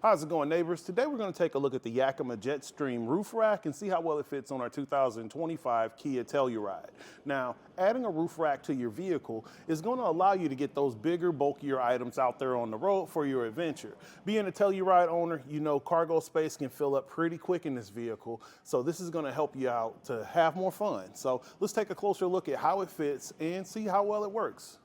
How's it going, neighbors? Today we're going to take a look at the Yakima JetStream Roof Rack and see how well it fits on our 2025 Kia Telluride. Now, adding a roof rack to your vehicle is going to allow you to get those bigger, bulkier items out there on the road for your adventure. Being a Telluride owner, you know cargo space can fill up pretty quick in this vehicle, so this is going to help you out to have more fun. So let's take a closer look at how it fits and see how well it works.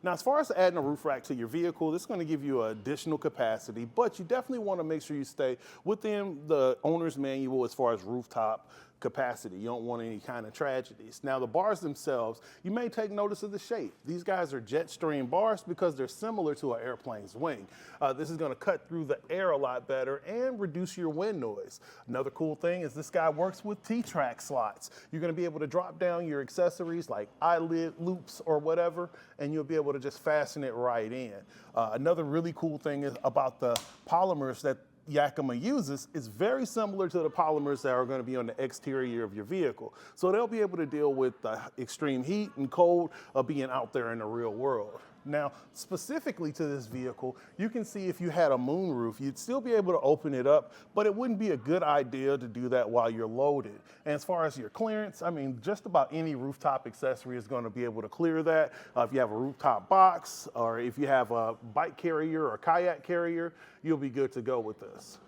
Now, as far as adding a roof rack to your vehicle, this is going to give you additional capacity, but you definitely want to make sure you stay within the owner's manual as far as rooftop capacity. You don't want any kind of tragedies. Now, the bars themselves, you may take notice of the shape. These guys are JetStream bars because they're similar to an airplane's wing. This is going to cut through the air a lot better and reduce your wind noise. Another cool thing is this guy works with T-track slots. You're going to be able to drop down your accessories like eyelid loops or whatever, and you'll be able to just fasten it right in. Another really cool thing is about the polymers that Yakima uses is very similar to the polymers that are going to be on the exterior of your vehicle. So they'll be able to deal with the extreme heat and cold of being out there in the real world. Now, specifically to this vehicle, you can see if you had a moonroof, you'd still be able to open it up, but it wouldn't be a good idea to do that while you're loaded. And as far as your clearance, I mean, just about any rooftop accessory is going to be able to clear that. If you have a rooftop box, or if you have a bike carrier or kayak carrier, you'll be good to go with this.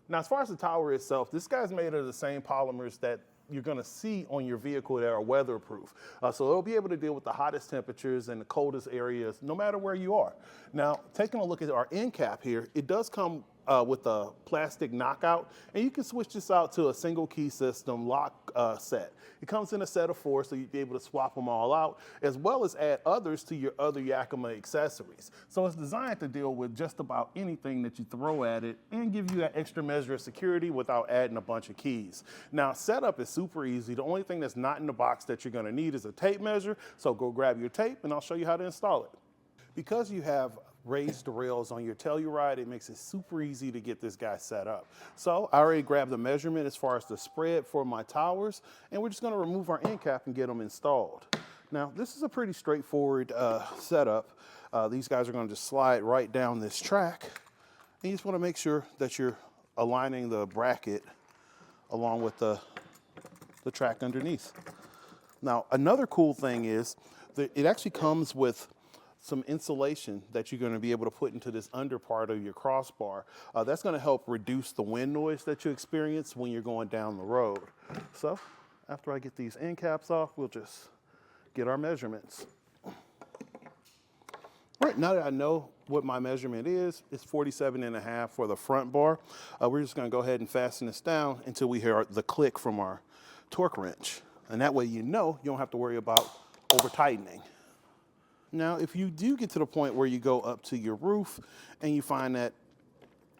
Now, as far as the tower itself, this guy's made of the same polymers that you're going to see on your vehicle that are weatherproof. So it'll be able to deal with the hottest temperatures and the coldest areas, no matter where you are. Now, taking a look at our end cap here, it does come with a plastic knockout, and you can switch this out to a single key system lock set. It comes in a set of 4, so you'll be able to swap them all out, as well as add others to your other Yakima accessories. So it's designed to deal with just about anything that you throw at it and give you that extra measure of security without adding a bunch of keys. Now, setup is super easy. The only thing that's not in the box that you're going to need is a tape measure, so go grab your tape and I'll show you how to install it. Because you have raised rails on your Telluride, it makes it super easy to get this guy set up. So I already grabbed the measurement as far as the spread for my towers, and we're just going to remove our end cap and get them installed. Now, this is a pretty straightforward setup. These guys are going to just slide right down this track, and you just want to make sure that you're aligning the bracket along with the track underneath. Now, another cool thing is that it actually comes with some insulation that you're going to be able to put into this under part of your crossbar. That's going to help reduce the wind noise that you experience when you're going down the road. So after I get these end caps off, we'll just get our measurements. All right, now that I know what my measurement is, it's 47.5 for the front bar. We're just going to go ahead and fasten this down until we hear the click from our torque wrench. And that way you don't have to worry about over tightening. Now, if you do get to the point where you go up to your roof and you find that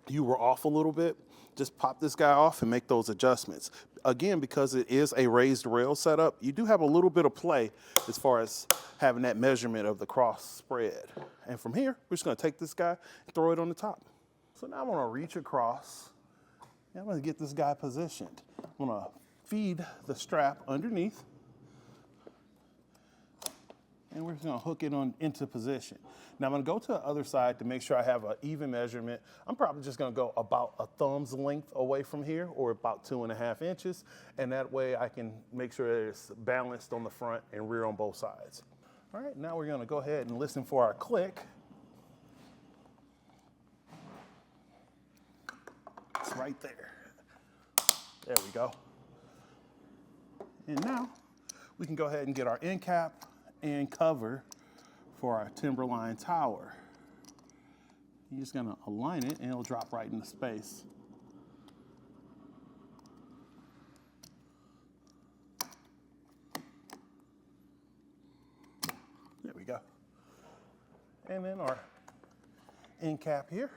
you were off a little bit, just pop this guy off and make those adjustments. Again, because it is a raised rail setup, you do have a little bit of play as far as having that measurement of the cross spread. And from here, we're just going to take this guy and throw it on the top. So now I'm going to reach across and I'm going to get this guy positioned. I'm going to feed the strap underneath, and we're just going to hook it on into position. Now I'm going to go to the other side to make sure I have an even measurement. I'm probably just going to go about a thumb's length away from here, or about 2.5 inches, and that way I can make sure that it's balanced on the front and rear on both sides. All right, now we're going to go ahead and listen for our click. It's right there. There we go. And now we can go ahead and get our end cap and cover for our TimberLine tower. You're just going to align it and it'll drop right into space. There we go. And then our end cap here.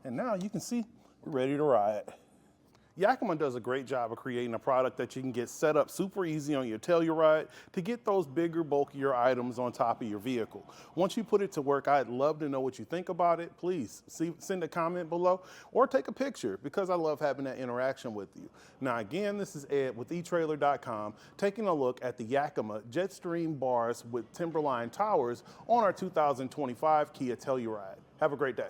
And now you can see we're ready to ride. Yakima does a great job of creating a product that you can get set up super easy on your Telluride to get those bigger, bulkier items on top of your vehicle. Once you put it to work, I'd love to know what you think about it. Please send a comment below or take a picture, because I love having that interaction with you. Now again, this is Ed with etrailer.com, taking a look at the Yakima JetStream bars with TimberLine towers on our 2025 Kia Telluride. Have a great day.